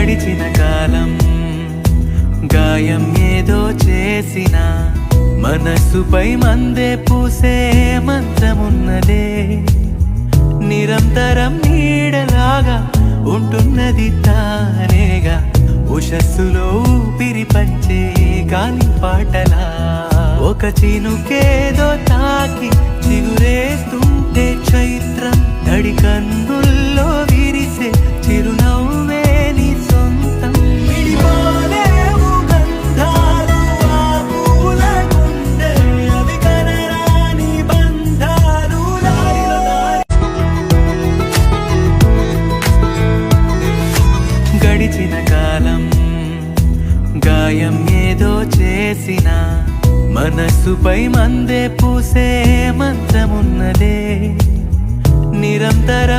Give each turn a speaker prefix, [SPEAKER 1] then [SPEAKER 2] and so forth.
[SPEAKER 1] గడిచిన కాలం గాయం ఏదో చేసిన మనసుపై మందే పూసే మంత్రమున్నదే, నిరంతరం నీడలాగా ఉంటున్నది తానేగా, ఉషస్సులో ఊపిరి పంచే గాలి పాటలా. ఒక చినుకేదో తాకి చిగురేస్తుంటే చైత్రం, తడి కన్నుల్లో విరిసే చిరునవ్వే నీ సొంతం. విడిపోలేవు గంధాలు ఆ పూల గుండె, అవి కనరాని బంధాలు దారిలో గడిచిన కాలం గాయం ఏదో చేసిన మనసుపై మందే పూసే మంత్రమున్నదే, నిరంతరం